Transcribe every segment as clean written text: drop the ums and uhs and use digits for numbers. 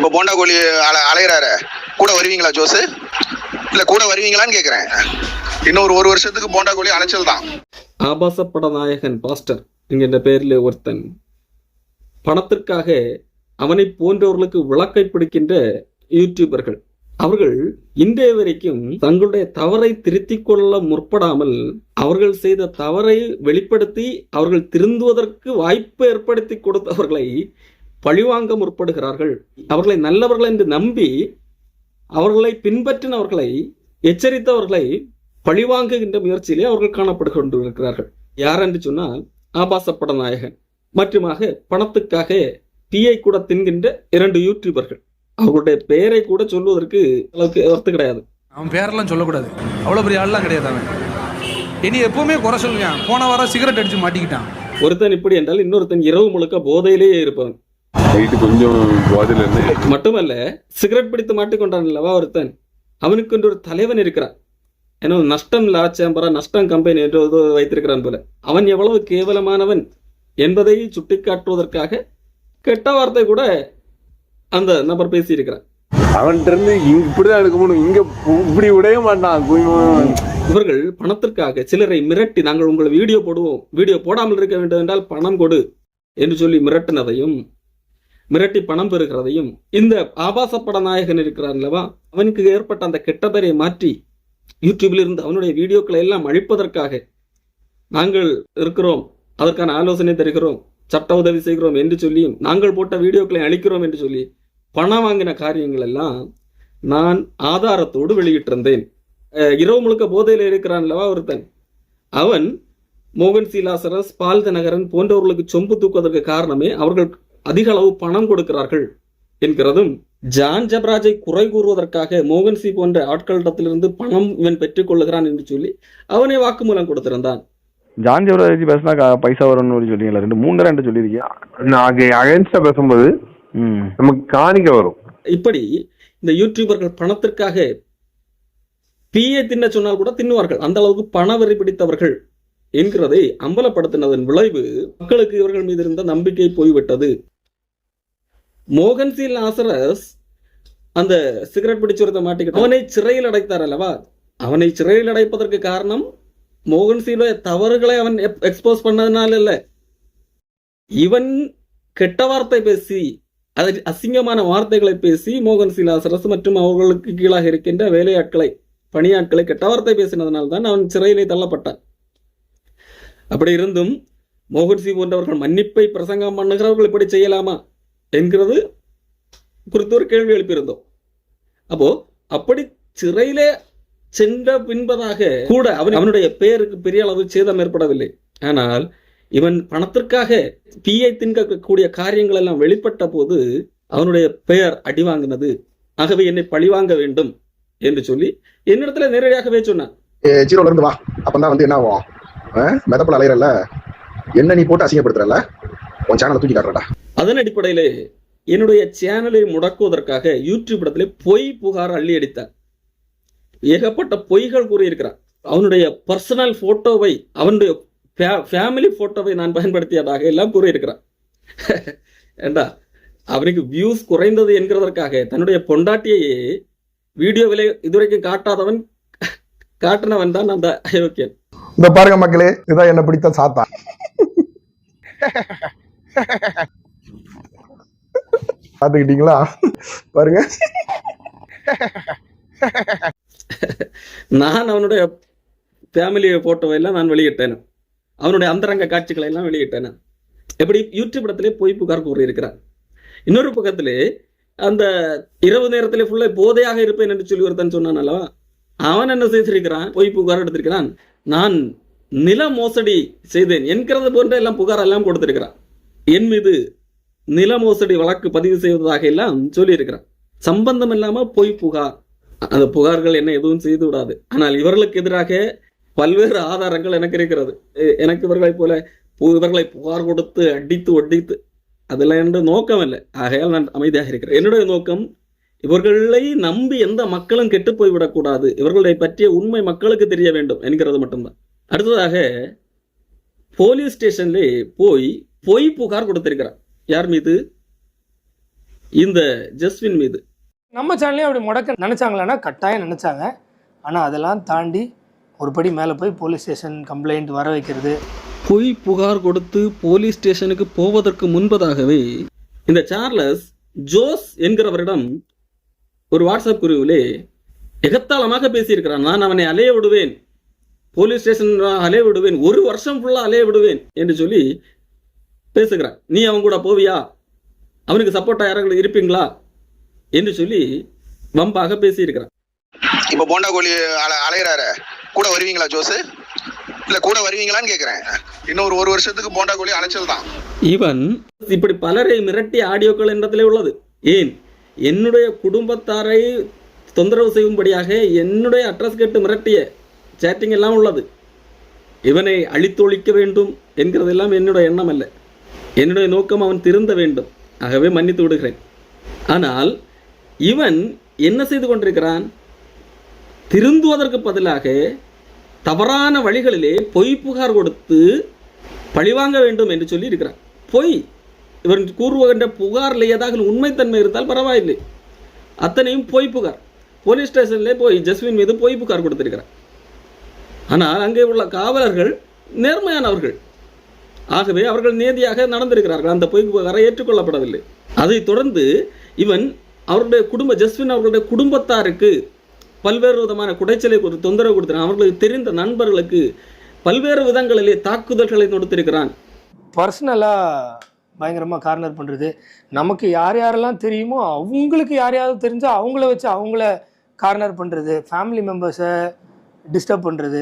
இப்ப போண்டா கோழி அலையறாரு, கூட வருவீங்களா ஜோஸ்? இல்ல கூட வருவீங்களான்னு கேக்குறேன். இன்னொரு 1 வருஷத்துக்கு போண்டா கோழி அலைச்சல் தான். ஆபாசப்பட நாயகன் பாஸ்டர் என்கின்ற பெயரில் ஒருத்தன் பணத்திற்காக அவனை போன்றவர்களுக்கு விளக்கை பிடிக்கின்ற யூடியூபர்கள், அவர்கள் இன்றைய வரைக்கும் தங்களுடைய தவறை திருத்திக் கொள்ள முற்படாமல் அவர்கள் செய்த தவறை வெளிப்படுத்தி அவர்கள் திருந்துவதற்கு வாய்ப்பு ஏற்படுத்தி கொடுத்தவர்களை பழிவாங்க முற்படுகிறார்கள். அவர்களை நல்லவர்கள் என்று நம்பி அவர்களை பின்பற்றினவர்களை எச்சரித்தவர்களை பழிவாங்குகின்ற முயற்சியிலே அவர்கள் காணப்பட்டு கொண்டிருக்கிறார்கள். யார் என்று சொன்னால் ஆபாசப்பட நாயகன் மற்றுமாக பணத்துக்காக டீயை கூட தின்கின்ற 2 யூடியூபர்கள். அவர்களுடைய பெயரை கூட சொல்வதற்கு அளவுக்கு அர்த்தம் கிடையாது. அவன் பேரெல்லாம் சொல்லக்கூடாது, அவ்வளோ பெரிய ஆள்லாம் கிடையாது. அவன் இனி எப்பவுமே குறை சொல்லுவான். போன வாரம் சிகரெட் அடிச்சு மாட்டிக்கிட்டான். ஒருத்தன் இப்படி என்றால் இன்னொருத்தன் இரவு முழுக்க போதையிலேயே இருப்பவன். கொஞ்சம் மட்டுமல்ல, சிகரெட் பிடித்து மாட்டிக்கொண்டான் அல்லவா ஒருத்தன், அவனுக்கு ஒரு தலைவன் இருக்கிறான். ஏன்னா நஷ்டம் லாச்சம்பரா நஷ்டம் கம்பெனி என்று வைத்திருக்கிறான் போல. அவன் எவ்வளவு கேவலமானவன் என்பதை சுட்டிக்காட்டுவதற்காக கெட்ட வார்த்தை கூட அந்த நபர் பேசி இருக்கிறான். அவன்கிட்ட இருந்து இப்படிதான் எடுக்கணும், இங்க இப்படி விடவே மாட்டான். இவர்கள் பணத்திற்காக சிலரை மிரட்டி, நாங்கள் உங்களை வீடியோ போடுவோம், வீடியோ போடாமல் இருக்க வேண்டும் என்றால் பணம் கொடு என்று சொல்லி மிரட்டினதையும் மிரட்டி பணம் பெறுகிறதையும் இந்த ஆபாசப்பட நாயகன் இருக்கிறான் அல்லவா, அவனுக்கு ஏற்பட்ட அந்த கெட்ட பெயரை மாற்றி யூடியூபில் இருந்து அவனுடைய வீடியோக்களை எல்லாம் அழிப்பதற்காக நாங்கள் இருக்கிறோம், அதற்கான ஆலோசனை தருகிறோம், சட்ட உதவி செய்கிறோம் என்று சொல்லியும் நாங்கள் போட்ட வீடியோக்களை அழிக்கிறோம் என்று சொல்லி பணம் வாங்கின காரியங்கள் எல்லாம் நான் ஆதாரத்தோடு வெளியிட்டிருந்தேன். இரவு முழுக்க போதையில் இருக்கிறான் அல்லவா ஒருத்தன், அவன் மோகன் சி லாசரஸ், பால் தினகரன் போன்றவர்களுக்கு சொம்பு தூக்குவதற்கு காரணமே அவர்கள் அதிக அளவு பணம் கொடுக்கிறார்கள் என்கிறதும், ஜான் ஜப்ராஜை குறை கூறுவதற்காக மோகன் சி போன்ற ஆட்களிடத்திலிருந்து பணம் இவன் பெற்றுக் கொள்ளுகிறான் என்று சொல்லி அவனை வாக்குமூலம் கொடுத்திருந்தான். ஜான் ஜப்ராஜ் பேசினா பைசா வரும்னு சொல்லிங்களா? 2-3 சொல்லியிருக்கேன். நான் அகைன்ஸ்டா பேசும்போது நமக்கு காணிக்க வரும். இப்படி இந்த யூடியூபர்கள் பணத்திற்காக பீயை தின்ன சொன்னால் கூட தின்னுவார்கள், அந்த அளவுக்கு பணவெறி பிடித்தவர்கள் என்கிறதை அம்பலப்படுத்தினதன் விளைவு மக்களுக்கு இவர்கள் மீது இருந்த நம்பிக்கை போய்விட்டது. மோகன் சி லாசரஸ் அந்த சிகரெட் பிடிச்சுரத்தை மாட்டிக்கிட்டு அவனை சிறையில் அடைத்தார் அல்லவா. அவனை சிறையில் அடைப்பதற்கு காரணம் மோகன் சிலுடைய தவறுகளை அவன் எக்ஸ்போஸ் பண்ணதுனால இல்ல, இவன் கெட்ட வார்த்தை பேசி, அதை அசிங்கமான வார்த்தைகளை பேசி மோகன் சி லாசரஸ் மற்றும் அவர்களுக்கு கீழாக இருக்கின்ற வேலையாட்களை பணியாட்களை கெட்ட வார்த்தை பேசினதனால்தான் அவன் சிறையிலே தள்ளப்பட்டான். அப்படி இருந்தும் மோகன் சி போன்றவர்கள் மன்னிப்பை பிரசங்கம் பண்ணுகிறவர்கள் இப்படி செய்யலாமா என்கிறது குறித்து ஒரு கேள்வி எழுப்பியிருந்தோம். அப்போ அப்படி சிறையிலே சென்ற பின்பதாக கூட அவனுடைய பெயருக்கு பெரிய அளவு சேதம் ஏற்படவில்லை. ஆனால் இவன் பணத்திற்காக தீயை தின்கக்கூடிய காரியங்கள் எல்லாம் வெளிப்பட்ட போது அவனுடைய பெயர் அடி வாங்கினது. ஆகவே என்னை பழிவாங்க வேண்டும் என்று சொல்லி என்னிடத்துல நேரடியாகவே சொன்னான். ஜீரோல இருந்து வா, அப்பதான் வந்து என்ன ஆகும், மெதப்பல அலையறல, என்ன நீ போட்டு அசிங்கப்படுத்துறல, உன் சேனலை தூக்கி காட்டுறடா. அதன் அடிப்படையிலே என்னுடைய சேனலை முடக்குவதற்காக யூடியூப் இடத்துல பொய் புகார் அள்ளி அடித்தார். ஏகப்பட்ட பொய்கள் கூறியிருக்கிறார். அவனுடைய பர்சனல் போட்டோவை, அவனுடைய ஃபேமிலி போட்டோவை நான் பயன்படுத்தியதாக எல்லாம் கூறியிருக்கிறான். ஏண்டா, அவனுக்கு வியூஸ் குறைந்தது என்கிறதற்காக தன்னுடைய பொண்டாட்டியையே வீடியோவிலே இதுவரைக்கும் காட்டாதவன் காட்டினவன் தான் அந்த அயோக்கியன். இந்த பாருங்க மக்களே, இதான் என்ன பிடித்த சாத்தா. பாத்துக்கிட்டீங்களா? பாருங்க, நான் அவனுடைய ஃபேமிலி போட்டோவை எல்லாம் நான் வெளியிட்டேன், அவனுடைய அந்தரங்க காட்சிகளை எல்லாம் வெளியிட்டேன். எப்படி யூடியூப் இடத்திலே போய் புகார் கூறியிருக்கிறார். இன்னொரு பக்கத்திலே அந்த இரவு நேரத்திலே ஃபுல்லா போதையாக இருப்பேன் என்று சொல்லி ஒருத்தன் சொன்னான் அல்லவா, அவன் என்ன செய்திருக்கிறான், போய் புகார் எடுத்திருக்கிறான். நான் நில மோசடி செய்தேன் என்கிறது போன்ற எல்லாம் புகார் எல்லாம் கொடுத்திருக்கிறான். என் மீது நில மோசடி வழக்கு பதிவு செய்வதாக எல்லாம் சொல்லி இருக்கிறான். சம்பந்தம் இல்லாம போய் புகார், அந்த புகார்கள் என்ன எதுவும் செய்து விடாது. ஆனால் இவர்களுக்கு எதிராக பல்வேறு ஆதாரங்கள் எனக்கு இருக்கிறது. எனக்கு இவர்களை போல இவர்களை புகார் கொடுத்து அடித்து ஒடித்து அதெல்லாம் என்ற நோக்கம் இல்லை. ஆகையால் நான் அமைதியாக இருக்கிறேன். என்னுடைய நோக்கம், இவர்களை நம்பி எந்த மக்களும் கெட்டு போய்விடக்கூடாது, இவர்களை பற்றிய உண்மை மக்களுக்கு தெரிய வேண்டும் என்கிறது மட்டும்தான். அடுத்ததாக போலீஸ் ஸ்டேஷன்ல போய் பொய் புகார் கொடுத்திருக்கிறார். யார் மீது? இந்த ஜஸ்வின் மீது. நம்ம சேனலையும் அப்படி முடக்க நினச்சாங்களான்னா கட்டாயம் நினச்சாங்க. ஆனால் அதெல்லாம் தாண்டி ஒரு படி மேலே போய் போலீஸ் ஸ்டேஷன் கம்ப்ளைண்ட் வர வைக்கிறது. பொய் புகார் கொடுத்து போலீஸ் ஸ்டேஷனுக்கு போவதற்கு முன்பதாகவே இந்த சார்லஸ் ஜோஸ் என்கிறவரிடம் ஒரு வாட்ஸ்அப் குழுவிலே எகத்தாளமாக பேசியிருக்கிறான். நான் அவனை அலைய விடுவேன், போலீஸ் ஸ்டேஷன் அலைய விடுவேன், 1 வருஷம் ஃபுல்லாக அலைய விடுவேன் என்று சொல்லி பேசுகிறான். நீ அவன் கூட போவியா, அவனுக்கு சப்போர்ட்டா யாராவது இருப்பீங்களா என்று சொல்லி வம்பாக பேசியிருக்கிறான். இப்ப போண்டா கோழி அலையிறாரு, கூட வருவீங்களா ஜோஸ்? இல்ல கூட வருவீங்களான்னு கேக்குறேன். இன்னொரு 1 வருஷத்துக்கு போண்டா கோழி அலைச்சல் தான். இவன் இப்படி பலரை மிரட்டிய ஆடியோக்கள் என்னிடத்திலே உள்ளது. ஏன் என்னுடைய குடும்பத்தாரை தொந்தரவு செய்யும்படியாக என்னுடைய அட்ரஸ் கேட்டு மிரட்டிய சேட்டிங் எல்லாம் உள்ளது. இவனை அழித்தொழிக்க வேண்டும் என்கிறதெல்லாம் என்னுடைய எண்ணம் அல்ல. என்னுடைய நோக்கம் அவன் திருந்த வேண்டும். ஆகவே மன்னித்து விடுகிறேன். ஆனால் இவன் என்ன செய்து கொண்டிருக்கிறான்? திருந்துவதற்கு பதிலாக தவறான வழிகளிலே பொய் புகார் கொடுத்து பழிவாங்க வேண்டும் என்று சொல்லி இருக்கிறான். பொய் இவன் கூறுகின்ற புகாரில் ஏதாவது உண்மைத்தன்மை இருந்தால் பரவாயில்லை, அத்தனையும் பொய் புகார். போலீஸ் ஸ்டேஷனில் போய் ஜஸ்வின் மீது பொய் புகார் கொடுத்திருக்கிறார். ஆனால் அங்கே உள்ள காவலர்கள் நேர்மையானவர்கள், ஆகவே அவர்கள் நீதியாக நடந்திருக்கிறார்கள். அந்த பொய் புகாரை ஏற்றுக்கொள்ளப்படவில்லை. அதைத் தொடர்ந்து இவன் அவருடைய ஜஸ்வின் அவர்களுடைய குடும்பத்தாருக்கு பல்வேறு விதமான குடைச்சலை தொந்தரவு கொடுத்திருக்கிறான். அவர்களுக்கு தெரிந்த நண்பர்களுக்கு பல்வேறு விதங்களிலே தாக்குதல்களை தொடுத்திருக்கிறான். பர்சனலாக பயங்கரமாக கார்னர் பண்ணுறது. நமக்கு யார் யாரெல்லாம் தெரியுமோ அவங்களுக்கு யாரையாவது தெரிஞ்சால் அவங்கள வச்சு அவங்கள கார்னர் பண்ணுறது, ஃபேமிலி மெம்பர்ஸை டிஸ்டர்ப் பண்ணுறது,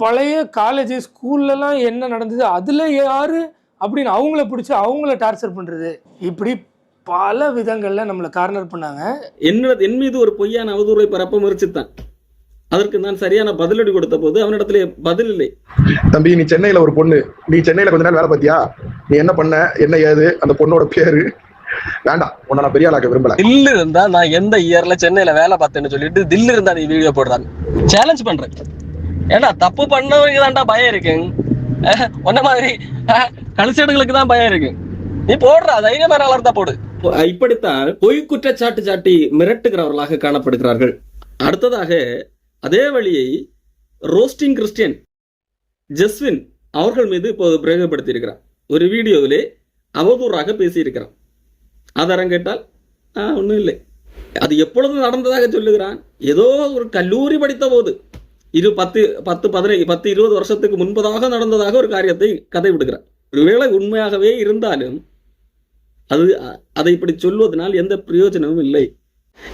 பழைய காலேஜ் ஸ்கூல்லலாம் என்ன நடந்தது அதில் யார் அப்படின்னு அவங்கள பிடிச்சி அவங்கள டார்ச்சர் பண்ணுறது, இப்படி பல விதங்களில் நம்மளை கார்னர் பண்ணாங்க. என் மீது ஒரு பொய்யான அவதூறை பரப்ப முயற்சித்தான். அதற்கு நான் சரியான பதிலடி கொடுத்த போது அவனிடத்திலே பதில் இல்லை. தம்பி, நீ சென்னையில ஒரு பொண்ணு, நீ சென்னையில கொஞ்ச நாள் வேலை பார்த்தியா? நீ என்ன பண்ண, என்ன ஏது, அந்த பொண்ணோட பேரு வேண்டாம், உன்னை நான் பெரிய ஆளாக்க விரும்பல. தில்லு இருந்தா நான் எந்த இயர்ல சென்னையில வேலை பார்த்தேன்னு சொல்லிட்டு தில்லு இருந்தா நீ வீடியோ போடுறான். சேலஞ்ச் பண்றேன். ஏன்னா தப்பு பண்ணவங்களுக்கு தான்டா பயம் இருக்கு. ஒன்ன மாதிரி கழிச்சடுகளுக்கு தான் பயம் இருக்கு. நீ போடுற தைரியமான ஆளர் தான் போடு. இப்படித்தான் பொய் குற்றச்சாட்டு சாட்டி மிரட்டுகிறவர்களாக காணப்படுகிறார்கள். அடுத்ததாக அதே வழியை ரோஸ்டிங் கிறிஸ்டியன் ஜஸ்வின் அவர்கள் மீது இப்போது பிரயோகப்படுத்தியிருக்கிறார். ஒரு வீடியோவிலே அவதூறாக பேசியிருக்கிறான். ஆதாரம் கேட்டால் ஒன்றும் இல்லை. அது எப்பொழுது நடந்ததாக சொல்லுகிறான். ஏதோ ஒரு கல்லூரி படித்த போது 10-20 வருஷத்துக்கு முன்பதாக நடந்ததாக ஒரு காரியத்தை கதை விடுகிறார். ஒருவேளை உண்மையாகவே இருந்தாலும் அதை இப்படி சொல்வதனால் எந்த பிரயோஜனமும் இல்லை.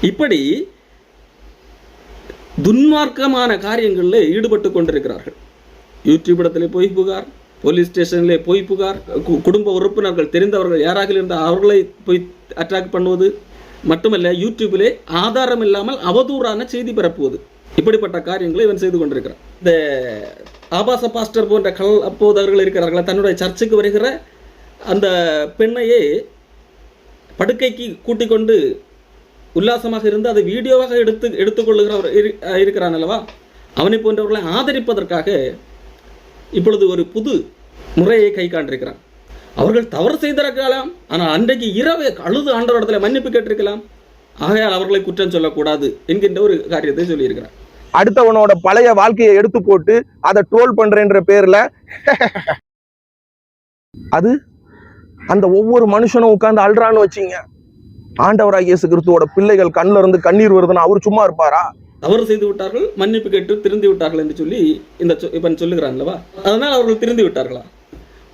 இப்படி துன்மார்க்கமான காரியங்களில் ஈடுபட்டு கொண்டிருக்கிறார்கள். யூடியூப் இடத்திலே பொய் புகார், போலீஸ் ஸ்டேஷனிலே பொய் புகார், குடும்ப உறுப்பினர்கள் தெரிந்தவர்கள் யாராக இருந்தால் அவர்களை போய் அட்டாக் பண்ணுவது மட்டுமல்ல, யூடியூபிலே ஆதாரம் இல்லாமல் அவதூறான செய்தி பரப்புவது, இப்படிப்பட்ட காரியங்களை இவன் செய்து கொண்டிருக்கிறான். இந்த ஆபாச பாஸ்டர் போன்ற அப்போதவர்கள் இருக்கிறார்கள். தன்னுடைய சர்ச்சுக்கு வருகிற அந்த பெண்ணையே படுக்கைக்கு கூட்டிக் கொண்டு உல்லாசமாக இருந்து அதை வீடியோவாக எடுத்துக்கொள்ளுகிறவர் இருக்கிறான் அல்லவா? அவனை போன்றவர்களை ஆதரிப்பதற்காக இப்பொழுது ஒரு புது முறையை கை காண்டிருக்கிறான். அவர்கள் தவறு செய்திருக்கலாம், ஆனால் அன்றைக்கு இரவே அழுது ஆண்டவரிடத்தில் மன்னிப்பு கேட்டிருக்கலாம். ஆகையால் அவர்களை குற்றம் சொல்லக்கூடாது என்கின்ற ஒரு காரியத்தை சொல்லியிருக்கிறார். அடுத்தவனோட பழைய வாழ்க்கையை எடுத்து போட்டு அதை ட்ரோல் பண்றேன்ற பேர்ல அது அந்த ஒவ்வொரு மனுஷனும் உட்கார்ந்து அல்றான்னு வச்சீங்க. ஆண்டவராகிய இயேசு கிறிஸ்துவோட பிள்ளைகள் கண்ணில் இருந்து கண்ணீர் வருதுன்னா அவர் சும்மா இருப்பாரா? தவறு செய்து விட்டார்கள், மன்னிப்பு கேட்டு திருந்தி விட்டார்கள் என்று சொல்லி இவன் சொல்லுகிறான் அல்லவா? அதனால் அவர்கள் திருந்தி விட்டார்களா?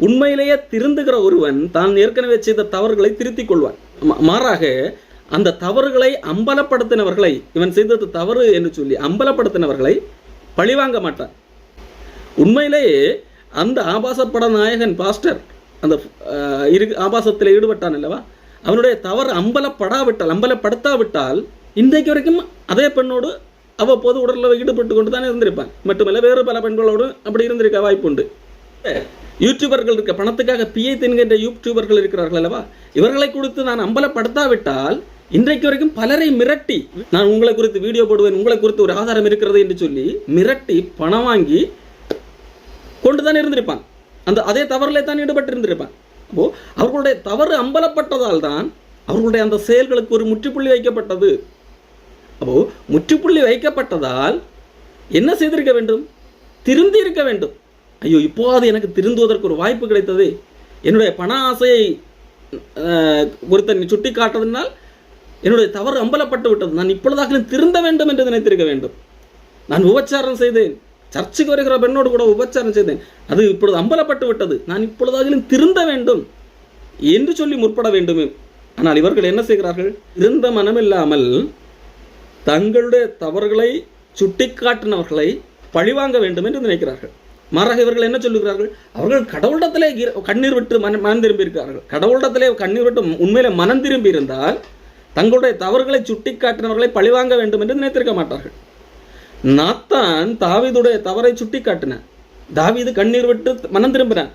உண்மையிலேயே திருந்துகிற ஒருவன் தான் ஏற்கனவே செய்த தவறுகளை திருத்திக் கொள்வான். மாறாக அந்த தவறுகளை அம்பலப்படுத்தினவர்களை, இவன் செய்தது தவறு என்று சொல்லி அம்பலப்படுத்தினவர்களை பழிவாங்க மாட்டான். உண்மையிலேயே அந்த ஆபாசப்பட நாயகன் பாஸ்டர் அந்த ஆபாசத்தில் ஈடுபட்டான் அல்லவா? அவனுடைய தவறு அம்பலப்படுத்தாவிட்டால் இன்றைக்கு வரைக்கும் அதே பெண்ணோடு அவ்வப்போது உடலில் ஈடுபட்டு கொண்டு தான் இருந்திருப்பான். மட்டுமல்ல, வேறு பல பெண்களோடு அப்படி இருந்திருக்க வாய்ப்பு உண்டு. யூடியூபர்கள் இருக்க பணத்துக்காக பிஐ தின்கின்ற யூடியூபர்கள் இருக்கிறார்கள் அல்லவா? இவர்களை குறித்து நான் அம்பலப்படுத்தாவிட்டால் இன்றைக்கு வரைக்கும் பலரை மிரட்டி, நான் உங்களை குறித்து வீடியோ போடுவேன், உங்களை குறித்து ஒரு ஆதாரம் இருக்கிறது என்று சொல்லி மிரட்டி பணம் வாங்கி கொண்டுதான் இருந்திருப்பான். அதே தவறிலே தான் ஈடுபட்டு இருந்திருப்பான். அப்போ அவர்களுடைய தவறு அம்பலப்பட்டதால் தான் அவர்களுடைய அந்த செயல்களுக்கு ஒரு முற்றுப்புள்ளி வைக்கப்பட்டது. அப்போ முற்றுப்புள்ளி வைக்கப்பட்டதால் என்ன செய்திருக்க வேண்டும்? திருந்தி இருக்க வேண்டும். ஐயோ, இப்போது எனக்கு திருந்துவதற்கு ஒரு வாய்ப்பு கிடைத்தது, என்னுடைய பண ஆசையை ஒருத்தன் சுட்டி காட்டுவதனால் என்னுடைய தவறு அம்பலப்பட்டு விட்டது, நான் இப்பொழுதாக திருந்த வேண்டும் என்று நினைத்திருக்க வேண்டும். நான் உபச்சாரம் செய்தேன், சர்ச்சுக்கு வருகிற பெண்ணோடு கூட உபச்சாரம் செய்தேன், அது இப்பொழுது அம்பலப்பட்டு விட்டது, நான் இப்பொழுதாக திருந்த வேண்டும் என்று சொல்லி முற்பட வேண்டும். ஆனால் இவர்கள் என்ன செய்கிறார்கள்? இருந்த மனமில்லாமல் தங்களுடைய தவறுகளை சுட்டிக்காட்டினவர்களை பழிவாங்க வேண்டும் என்று நினைக்கிறார்கள். மாறாக இவர்கள் என்ன சொல்லுகிறார்கள்? அவர்கள் கடவுளிடத்திலே கண்ணீர் விட்டு மனம் திரும்பி இருக்கிறார்கள். கடவுளிடத்திலே கண்ணீர் விட்டு உண்மையிலே மனம் திரும்பி இருந்தால் தங்களுடைய தவறுகளை சுட்டிக்காட்டினவர்களை பழிவாங்க வேண்டும் என்று நினைத்திருக்க மாட்டார்கள். நாத்தான் தாவீதுடைய தவறை சுட்டிக்காட்டினான், தாவீது கண்ணீர் விட்டு மனம் திரும்பினான்.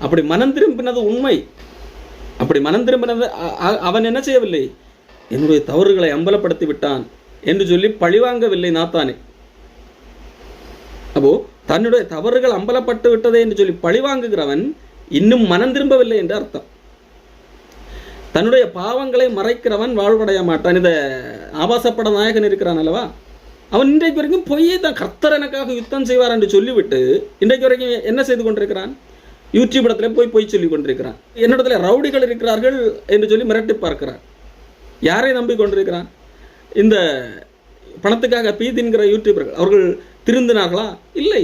அப்படி மனம் திரும்பினது உண்மை. அப்படி மனம் திரும்பினது அவன் என்ன செய்யவில்லை? என்னுடைய தவறுகளை அம்பலப்படுத்தி விட்டான் என்று சொல்லி பழிவாங்கவில்லை நாத்தானே. அப்போ தன்னுடைய தவறுகள் அம்பலப்பட்டு விட்டதே என்று சொல்லி பழிவாங்குகிறவன் இன்னும் மனம் திரும்பவில்லை என்று அர்த்தம். தன்னுடைய பாவங்களை மறைக்கிறவன் வாழ்வடைய மாட்டான். இந்த ஆபாசப்பட நாயகன் இருக்கிறான் அல்லவா, அவன் இன்றைக்கு வரைக்கும் பொய்யே தான், கர்த்தர் எனக்காக யுத்தம் செய்வார் என்று சொல்லிவிட்டு இன்றைக்கு வரைக்கும் என்ன செய்து கொண்டிருக்கிறான்? யூடியூப் இடத்துல பொய் சொல்லி கொண்டிருக்கிறான். என்னிடத்துல ரவுடிகள் இருக்கிறார்கள் என்று சொல்லி மிரட்டி பார்க்கிறான். யாரை நம்பி கொண்டிருக்கிறான்? இந்த பணத்துக்காக பீதின்கிற யூடியூபர்கள். அவர்கள் திருந்தினார்களா? இல்லை.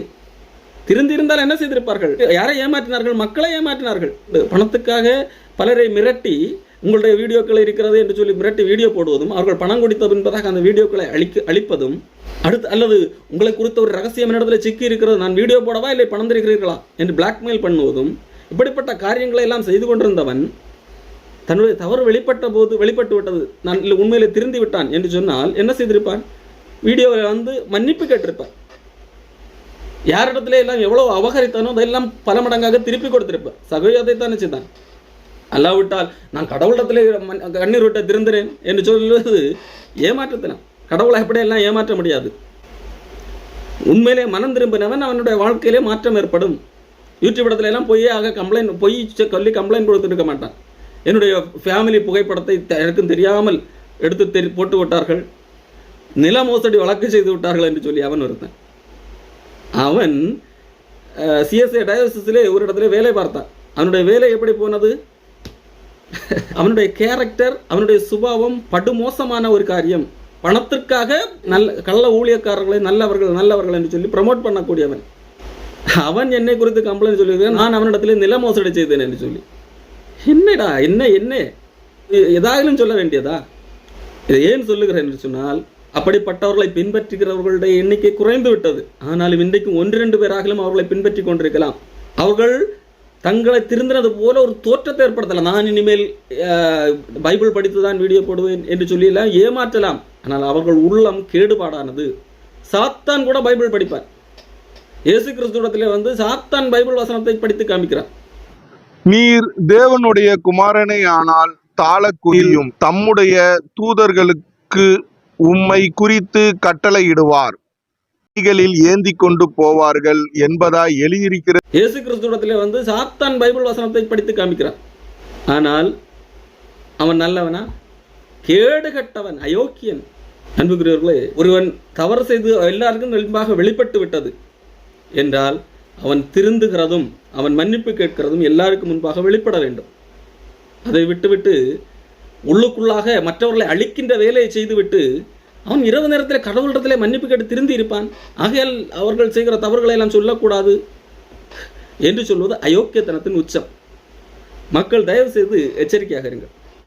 திருந்தி இருந்தால் என்ன செய்திருப்பார்கள்? யாரை ஏமாற்றினார்கள்? மக்களை ஏமாற்றினார்கள். பணத்துக்காக பலரை மிரட்டி உங்களுடைய வீடியோக்கள் இருக்கிறது என்று சொல்லி மிரட்டி வீடியோ போடுவதும், அவர்கள் பணம் கொடுத்த என்பதாக அந்த வீடியோக்களை அழிப்பதும், அடுத்து அல்லது உங்களை குறித்த ஒரு ரகசியம் இடத்துல சிக்கி இருக்கிறது, நான் வீடியோ போடவா இல்லை பணம் தருகிறீர்களா என்று பிளாக்மெயில் பண்ணுவதும், இப்படிப்பட்ட காரியங்களை எல்லாம் செய்து கொண்டிருந்தவன் தன்னுடைய தவறு வெளிப்பட்டு விட்டது, நான் இல்லை உண்மையிலே திருந்தி விட்டான் என்று சொன்னால் என்ன செய்திருப்பான்? வீடியோவில் மன்னிப்பு கேட்டிருப்பான். யாரிடத்துல எல்லாம் எவ்வளவு அபகரித்தானோ அதெல்லாம் பல மடங்காக திருப்பி கொடுத்திருப்பார். சகோதரத்தை தானே செய்தான். அல்லாவிட்டால் நான் கடவுளிடத்திலே கண்ணீர் விட்ட திருந்தினேன் என்று சொல்வது ஏமாற்றத்தினான். கடவுளை எப்படியெல்லாம் ஏமாற்ற முடியாது. உண்மையிலே மனம் திரும்பினவன் அவனுடைய வாழ்க்கையிலே மாற்றம் ஏற்படும். யூடியூப் இடத்துல எல்லாம் பொய் சொல்லி கம்ப்ளைண்ட் கொடுத்துருக்க மாட்டான். என்னுடைய ஃபேமிலி புகைப்படத்தை எனக்கும் தெரியாமல் எடுத்து போட்டு விட்டார்கள், நில மோசடி வழக்கு செய்து விட்டார்கள் என்று சொல்லி அவன் ஒருத்தன். அவன் சிஎஸ்ஐ டயோசிஸிலே ஒரு இடத்துல வேலை பார்த்தான். அவனுடைய வேலை எப்படி போனது? அவனுடைய கேரக்டர், அவனுடைய சுபாவம் படுமோசமான ஒரு காரியம். பணத்திற்காக கள்ள ஊழியக்காரர்களை நல்லவர்கள் என்று சொல்லி ப்ரமோட் பண்ணக்கூடியவன். அவன் என்னை குறித்து கம்ப்ளைண்ட் சொல்லியிருக்கான், நான் அவனிடத்துல நில மோசடி செய்தேன் என்று சொல்லி. என்னடா என்ன ஏதாயிலும் சொல்ல வேண்டியதா? இதை ஏன் சொல்லுகிறேன் என்று சொன்னால், அப்படிப்பட்டவர்களை பின்பற்றுகிறவர்களுடைய எண்ணிக்கை குறைந்து விட்டது. ஆனாலும் இன்றைக்கும் 1-2 பேராகலும் அவர்களை பின்பற்றி கொண்டிருக்கலாம். அவர்கள் தங்களை திருந்தினது போல ஒரு தோற்றத்தை ஏற்படுத்தலாம். நான் இனிமேல் பைபிள் படித்துதான் வீடியோ போடுவேன் என்று சொல்லியெல்லாம் ஏமாற்றலாம். ஆனால் அவர்கள் உள்ளம் கேடுபாடானது. சாத்தான் கூட பைபிள் படிப்பார். இயேசு கிறிஸ்துவிடத்திலே சாத்தான் பைபிள் வசனத்தை படித்து காமிக்கிறார். நீர் தேவனுடைய குமாரனை ஆனால் தாளக்குறியும் தம்முடைய தூதர்களுக்கு உம்மை குறித்து கட்டளையிடுவார், கைகளில் ஏந்தி கொண்டு போவார்கள் என்பதாய் எழுதியிருக்கிறது. இயேசு கிறிஸ்துவிடத்திலே சாத்தான் பைபிள் வசனத்தை படித்து காமிக்கிறான். ஆனால் அவன் நல்லவனா? கேடுகட்டவன், அயோக்கியன். அன்புக்குரியவர்களே, ஒருவன் தவறு செய்து எல்லாருக்கும் நெல்பாக வெளிப்பட்டு விட்டது என்றால் அவன் திருந்துகிறதும் அவன் மன்னிப்பு கேட்கிறதும் எல்லாருக்கும் முன்பாக வெளிப்பட வேண்டும். அதை விட்டுவிட்டு உள்ளுக்குள்ளாக மற்றவர்களை அழிக்கின்ற வேலையை செய்துவிட்டு அவன் இரவு நேரத்தில் கடவுளிடத்திலே மன்னிப்பு கேட்டு திருந்தி இருப்பான். ஆகையால் அவர்கள் செய்கிற தவறுகளை எல்லாம் சொல்லக்கூடாது என்று சொல்வது அயோக்கியத்தனத்தின் உச்சம். மக்கள் தயவு செய்து எச்சரிக்கையாக இருங்கள்.